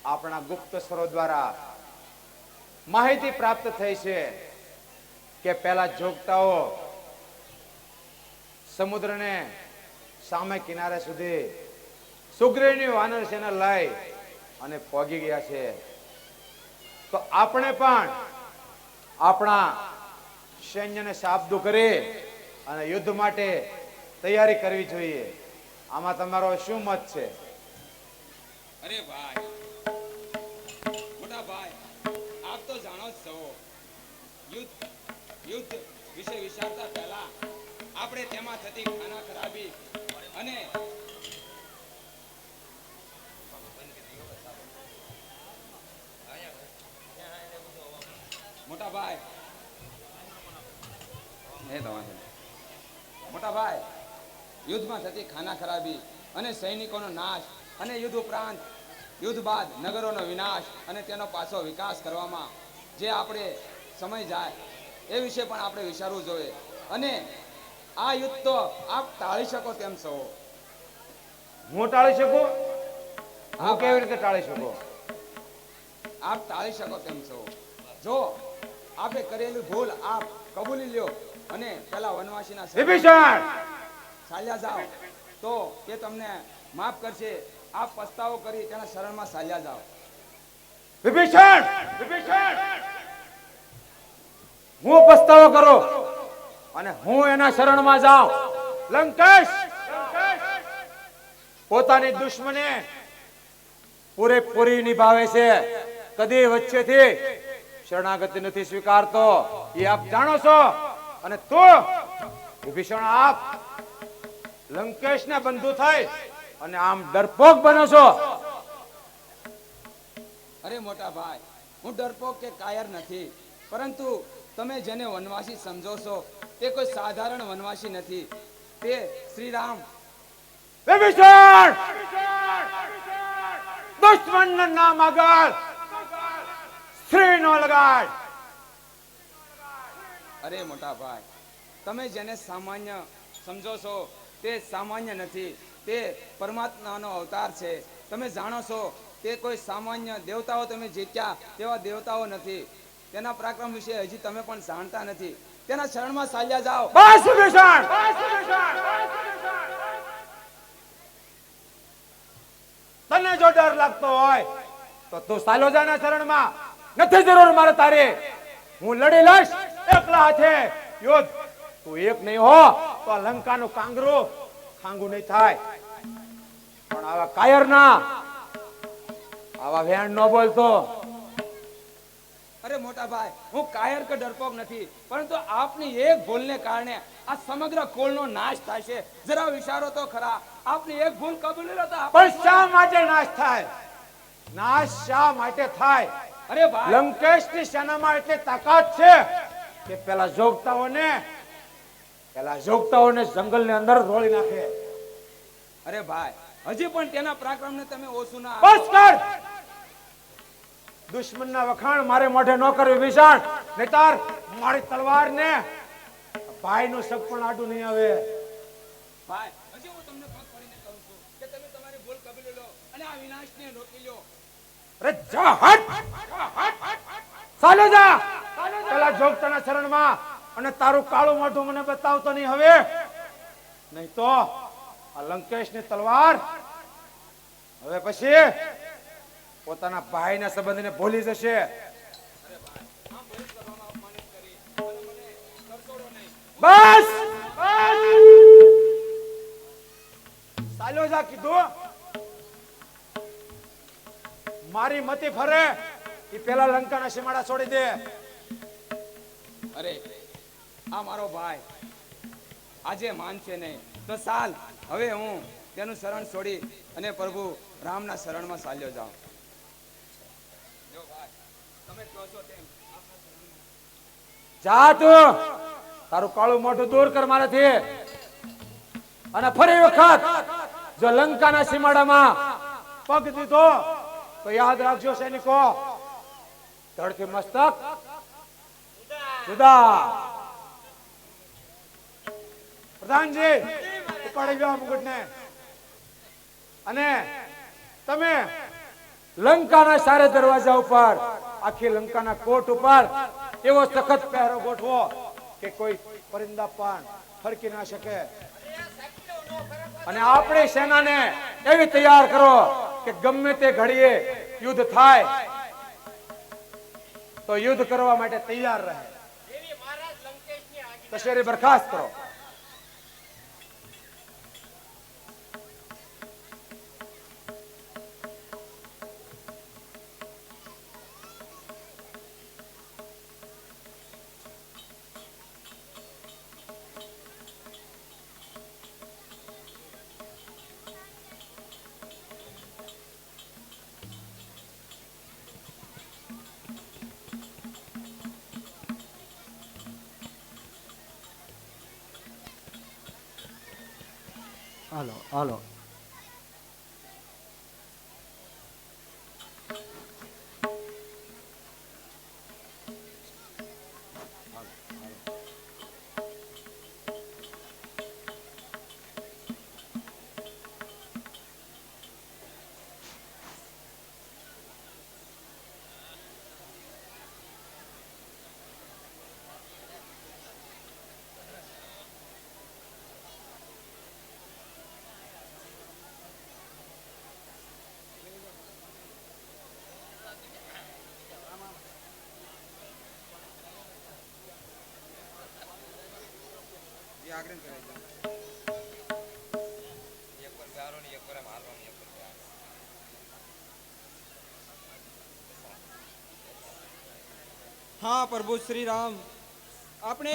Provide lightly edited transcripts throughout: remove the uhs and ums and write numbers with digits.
આપણા ગુપ્ત સ્વરો દ્વારા માહિતી પ્રાપ્ત થઈ છે કે પહેલા જોગતાઓ સમુદ્રને સામે કિનારે સુધી સુગ્રીવની વાનર સેના લઈ અને પહોંચી ગયા છે. તો આપણે પણ આપણા સૈન્યને સાબદું કરી અને યુદ્ધ માટે તૈયારી કરવી જોઈએ. આમાં તમારો શું મત છે? અરે ભાઈ, મોટા ભાઈ, આપ તો જાણો જ છો, યુદ્ધ વિશે વિચારતા પહેલા આપણે તેમાં થતી ખાના ખરાબી અને મોટા ભાઈ મોટા ભાઈ, યુદ્ધમાં થતી ખાના ખરાબી અને સૈનિકોનો નાશ અને યુદ્ધ ઉપરાંત યુદ્ધ બાદ નગરોનો વિનાશ અને તેનો પાછો વિકાસ કરવામાં જે આપણે સમય જાય એ વિશે પણ આપણે વિચારવું જોઈએ. અને આ યુદ્ધ તો આપ ટાળી શકો તેમ છો. હું ટાળી શકું? હું કેવી રીતે ટાળી શકું? આપ ટાળી શકો તેમ છો. જો આપે કરેલી ભૂલ આપ કબૂલી લ્યો અને પેલા વનવાસીના વિભીષણ ચાલ્યા જાઓ તો તે તમને માફ કરશે. આપ પસ્તાવો કરી તેના શરણમાં ચાલ્યા જાઓ. વિભીષણ, વિભીષણ, હું પસ્તાવો કરું અને હું એના શરણમાં જાઉં. લંકેશ પોતાની દુશ્મને પૂરેપૂરી નિભાવે છે, કદી વચ્ચેથી શરણાગતિ નથી સ્વીકારતો. એ આપ જાણો છો. અને તું વિભીષણ આપ લંકેશના બંધુ થઈ અને આમ ડરપોક બનો છો. અરે મોટા ભાઈ, હું ડરપોક કે કાયર નથી, પરંતુ તમે જેને વનવાસી સમજો છો તે કોઈ સાધારણ વનવાસી નથી. તે શ્રી રામ. વિભીષણ દુશ્મનના નામ આગળ શ્રી નો લગાડ. અરે મોટા ભાઈ, તમે જેને સામાન્ય સમજો છો તે સામાન્ય નથી, તે પરમાત્માનો અવતાર છે. તમે જાણો છો તે કોઈ સામાન્ય દેવતાઓ તમે જીત્યા તેવા દેવતાઓ નથી. તેના પરાક્રમ વિશે હજી તમે પણ જાણતા નથી. તેના શરણમાં ચાલ્યા જાઓ. બસ વિભીષણ, તને જો ડર લાગતો હોય તો તું સાલોજાના શરણમાં. નથી જરૂર મારે તારી. હું લડી લઈશ એકલા હાથે યુદ્ધ. તું એક નહીં હો તો આ લંકાનું કાંગરું ખાંગું નહીં થાય. પણ આવા કાયર ના, આવા વેણ ન બોલતો. અરે મોટા ભાઈ, હું કાયર કે ડરપોક નથી, પરંતુ આપની એક ભૂલને કારણે આ સમગ્ર કુળનો નાશ થાય છે. જરા વિચારો તો ખરા. આપની એક ભૂલ કબૂલી લો તો પણ શા માટે નાશ થાય? નાશ શા માટે થાય? અરે ભાઈ, લંકેશની સેનામાં એટલી તાકાત છે કે પેલા જોગતાઓને જંગલની અંદર રોળી નાખે. અરે ભાઈ, હજી પણ તેના પરાક્રમને તમે ઓછું ના. બસ કર. દુશ્મનના વખાણ મારે મોઢે ન કર વિભીષણ, નહીતર મારી તલવારને ભાઈનું શક પણ આડું નહીં આવે. ભાઈ, હજી હું તમને પગ પડીને કહું છું કે તમે તમારી ભૂલ કબૂલી લો અને આ વિનાશને રોકી લો. અરે જા, હટ. ચાલો જા પેલા જોગતાના શરણમાં. અને તારું કાળું મોઢું મને બતાવતો નહીં હવે, નહીં તો આ લંકેશની તલવાર હવે પછી પોતાના ભાઈના સંબંધને ભૂલી જશે. બસ ચાલો જા કીધું. મારી મતી ફરે એ પેલા લંકાના સીમાડા છોડી દે. અરે આ મારો ભાઈ આજે માનશે નહીં તો ચાલ, હવે હું તેનું શરણ છોડી અને પ્રભુ રામના શરણમાં ચાલ્યો જાઉં. જા તું, તારું કાળું મોઢું દૂર કર મારાથી. અને ફરી વખત જો લંકાના સીમાડામાં પગ દીધો તો યાદ રાખજો સૈનિકો, ધડથી મસ્તક જુદા. પ્રધાનજી ઉપાડી ગયો મુકુટને. અને તમે લંકાના સારે દરવાજા ઉપર, આખી લંકાના કોટ ઉપર એવો સખત પહેરો ગોઠવો કે કોઈ પરિંદા પણ ફરકી ના શકે. અને આપણી સેનાને એવી તૈયાર કરો કે ગમે તે ઘડીએ યુદ્ધ થાય તો યુદ્ધ કરવા માટે તૈયાર રહે. કચેરી બરખાસ્ત કરો. હાલો હાલો. હા પ્રભુ શ્રી રામ, આપણે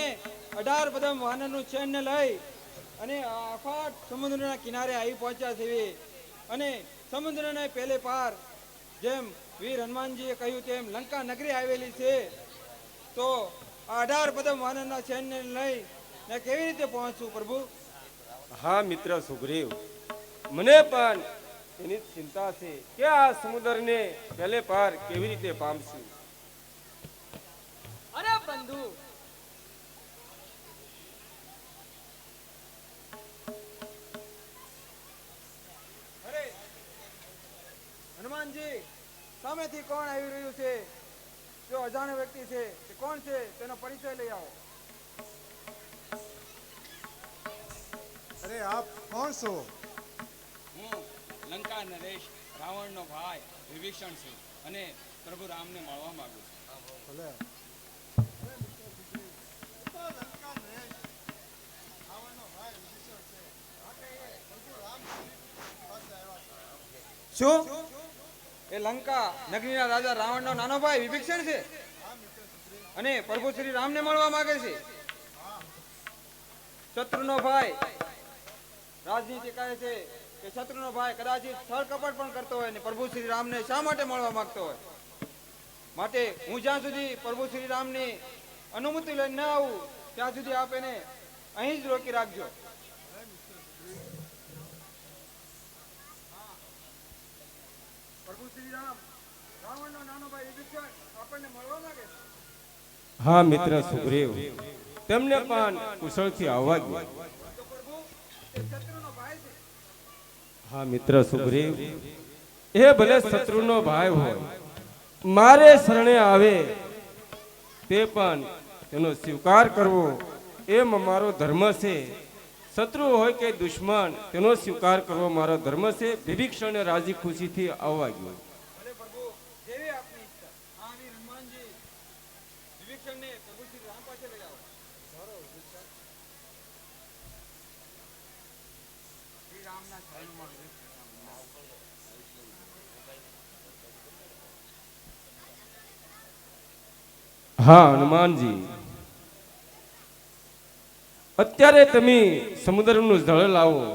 18 પદમ વાનરનું ચેનને લઈ અને અફાટ સમુદ્રના કિનારે આવી પહોંચ્યા છીએ. અને સમુદ્રને પેલે પાર જેમ વીર હનુમાનજીએ કહ્યું તેમ લંકા નગરી આવેલી છે. તો આ 18 પદમ વાનરના ચેનને લઈ ને કેવી રીતે પહોંચવું પ્રભુ? હા મિત્ર સુગ્રીવ, મને પણ એની ચિંતા છે કે આ સમુદ્રને પહેલે પાર કેવી રીતે પામશું. અરે બંધુ, અરે હનુમાનજી, સામેથી કોણ આવી રહ્યું છે? જો અજાણ્યો વ્યક્તિ છે તે કોણ છે તેનો પરિચય લઈ આવો. અરે આપ કોણ છો? હું લંકા નરેશ, રાવણનો ભાઈ વિભીષણ છું અને પ્રભુ રામને મળવા માંગુ છું. ભલે. શું એ લંકા નગરીના રાજા રાવણનો નાનો ભાઈ વિભીષણ છે અને પ્રભુ શ્રી રામને મળવા માંગે છે? શત્રુનો ભાઈ. રાજનીતિ કહે છે કે શત્રુનો ભાઈ કદાચિત છળ કપટ પણ કરતો હોય ને પ્રભુ શ્રી રામને શા માટે મળવા માંગતો હોય? માટે હું જ્યાં સુધી પ્રભુ શ્રી રામની અનુમતિ લઈને ન આવું ત્યાં સુધી આપ એને અહીં જ રોકી રાખજો. પ્રભુ શ્રી રામ, રાવણનો નાનો ભાઈ વિભીષણ આપણને મળવા માંગે છે. હા મિત્ર સુગ્રીવ, તેમને પણ કુશળથી આવવા દો. તો પ્રભુ એ શત્રુનો ભાઈ છે. હા મિત્ર સુગ્રીવ, એ ભલે શત્રુનો ભાઈ હોય, મારે શરણે આવે તે પણ તેનો સ્વીકાર કરવો એ મારો ધર્મ છે. શત્રુ હોય કે દુશ્મન, તેનો સ્વીકાર કરવો મારો ધર્મ છે. વિભીષણને રાજી ખુશીથી આવવા ગયો. ભલે પ્રભુ, જેવી આપની ઈચ્છા. હા વીર હનુમાનજી, વિભીષણને પ્રભુ શ્રી રામ પાસે લઈ આવો. શ્રી રામના શરણમાં હા હનુમાનજી, અત્યારે તમે સમુદ્રનું જળ લાવો.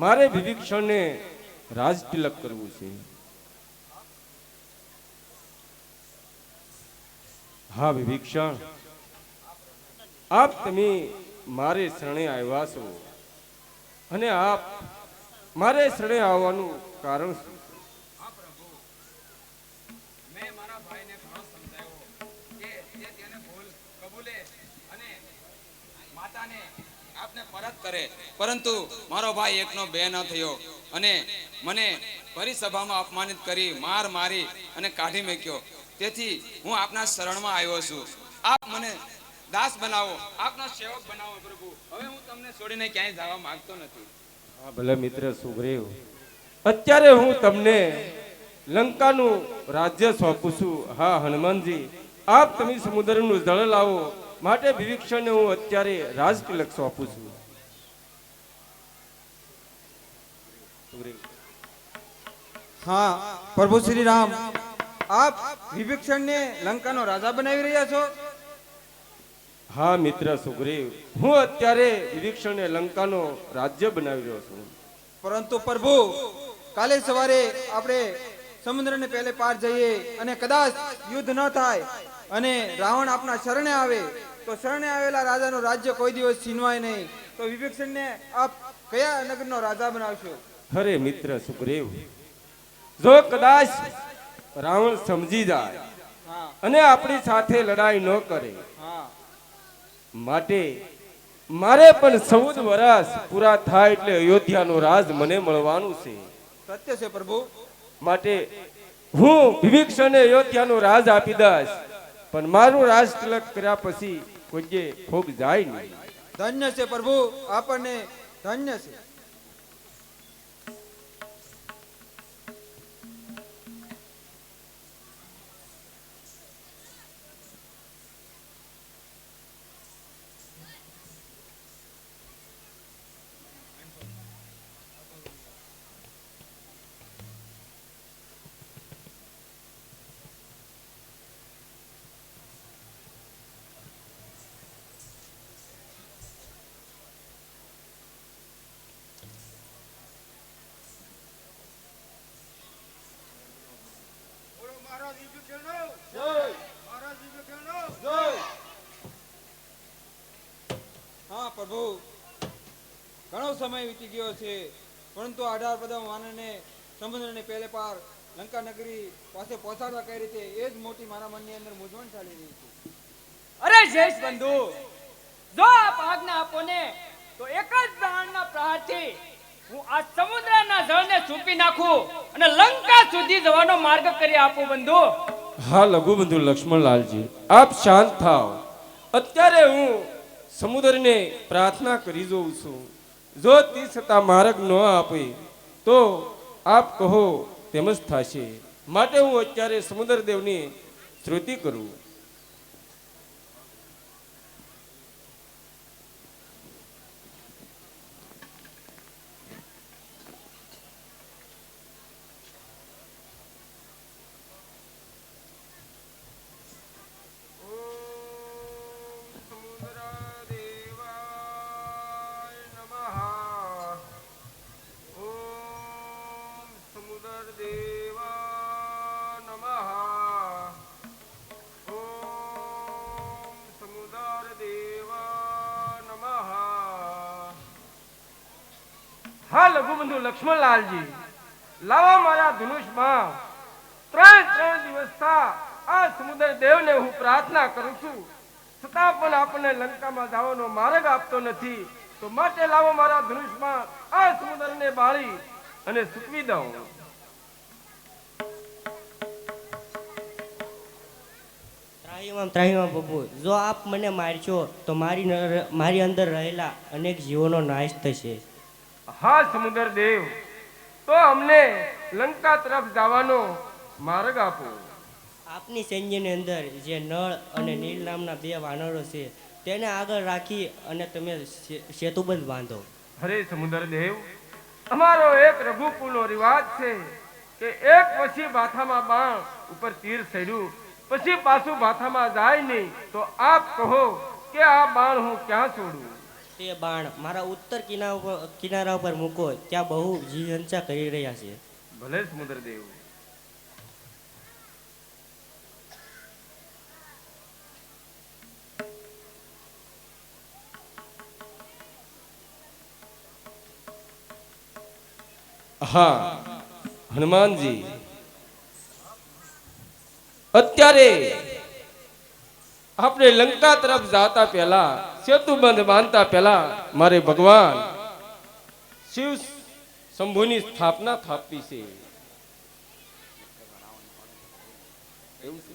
મારે વિભીષણને રાજ તિલક કરવું છે. હા વિભીષણ, આપ તમે મારે શરણે આવ્યા છો અને આપ મારે શરણે આવવાનું કારણ શું? હા પ્રભુ, મેં મારા ભાઈને ઘણો સમજાવ્યો કે તે તેને ભૂલ કબૂલે અને માતાને આપને પરત કરે, પરંતુ મારો ભાઈ એકનો બે ન થયો અને મને ભરી સભામાં અપમાનિત કરી માર મારી અને કાઢી મૂક્યો. તેથી હું આપના શરણમાં આવ્યો છું. આપ મને દાસ બનાવો, આપનો સેવક બનાવો પ્રભુ. હવે હું તમને છોડીને ક્યાંય જવા માંગતો નથી. હા ભલે મિત્ર સુગ્રીવ, અત્યારે હું તમને લંકાનું રાજ્ય સોંપું છું. હા હનુમાનજી, આપ તમે સમુદ્રનું જળ લાવો માટે વિભીક્ષણને હું અત્યારે રાજ તિલક સોંપું છું. સુગ્રીવ, હા પ્રભુ શ્રી રામ, આપ વિભીક્ષણને લંકાનો રાજા બનાવી રહ્યા છો? હા મિત્ર સુગ્રીવ, હું અત્યારે વિભીક્ષણને લંકાનો રાજ્ય બનાવી રહ્યો છું. પરંતુ પ્રભુ, કાલે સવારે આપણે સમુદ્રને પહેલે પાર જઈએ અને કદાચ યુદ્ધ ન થાય અને રાવણ આપના શરણે આવે તો શરણે આવેલા રાજાનું રાજ્ય કોઈ દિવસ છીનવાય નહીં. તો વિભીક્ષણને આપ કયા નગરનો રાજા બનાવશો? અરે મિત્ર સુગ્રીવ, જો કદાચ રાવણ સમજી જાય હા અને આપણી સાથે લડાઈ ન કરે, હા માટે મારે પણ 14 વર્ષ પૂરા થાય એટલે અયોધ્યાનો રાજ મને મળવાનું છે. સત્ય છે પ્રભુ. માટે હું વિભીક્ષણને અયોધ્યાનો રાજ આપી દઈશ, પણ મારું રાજ તિલક કર્યા પછી કોઈ ભોગ જાય નહીં. ધન્ય છે પ્રભુ, આપણને ધન્ય છે. હા પ્રભુ, ઘણો સમય વીતી ગયો છે, પરંતુ 18 પદમ વાનરને સમુદ્રને પહેલે પાર લંકા નગરી પાસે પહોંચાડવા કઈ રીતે, એ જ મોટી મારા મનની અંદર મૂંઝવણ ચાલી રહી છે. અરે શેષ બંધુ, જો આપ આજ્ઞા આપો ને તો એક જ બાણના પ્રહારથી હું આ સમુદ્રના જળને સૂપી નાખું અને લંકા સુધી જવાનો માર્ગ કરી આપું બંધુ. હા લઘુબંધુ લક્ષ્મણલાલજી, આપ શાંત થાઓ. અત્યારે હું સમુદ્રને પ્રાર્થના કરી જોઉં છું. જો તે છતાં માર્ગ ન આપે તો આપ કહો તેમ જ થશે. માટે હું અત્યારે સમુદ્ર દેવની સ્તુતિ કરું. હા લઘુબંધુ લક્ષ્મણલાલજી, લાવો મારા ધનુષમાં. 3 દિવસથી આ સમુદ્ર દેવને હું પ્રાર્થના કરું છું, છતાં પણ આપણને લંકામાં જવાનો માર્ગ આપતો નથી. તો માટે લાવો મારા ધનુષમાં આ સમુદ્રને બાળી અને સૂકવી દઉં. ત્રાહિમામ પ્રભુ, જો આપ મને મારશો તો મારી અંદર રહેલા અનેક જીવોનો નાશ થશે. હા સમુદ્ર દેવ, તો અમને લંકા તરફ જવાનો માર્ગ આપો. આપની સૈન્યની અંદર જે નળ અને નીલ નામના 2 વાનરો છે તેને આગળ રાખી અને તમે સેતુબંધ બાંધો. હરે સમુદ્ર દેવ, અમારો એક રઘુકુળનો રિવાજ છે કે એક પછી બાથામાં બાણ ઉપર તીર ચડ્યું પછી પાછું બાથામાં જાય નહીં. તો આપ કહો કે આ બાણ હું ક્યાં છોડું? તે બાણ મારા ઉત્તર કિનારા ઉપર મૂકો, ત્યાં બહુ જીવહંસા કરી રહ્યા છે. ભલે સમુદ્ર દેવ. હા હનુમાનજી, અત્યારે આપણે લંકા તરફ જાતા પહેલા, સેતુબંધ બાંધતા પહેલા મારે ભગવાન શિવ શંભુની સ્થાપના થાપવી છે. એવું છે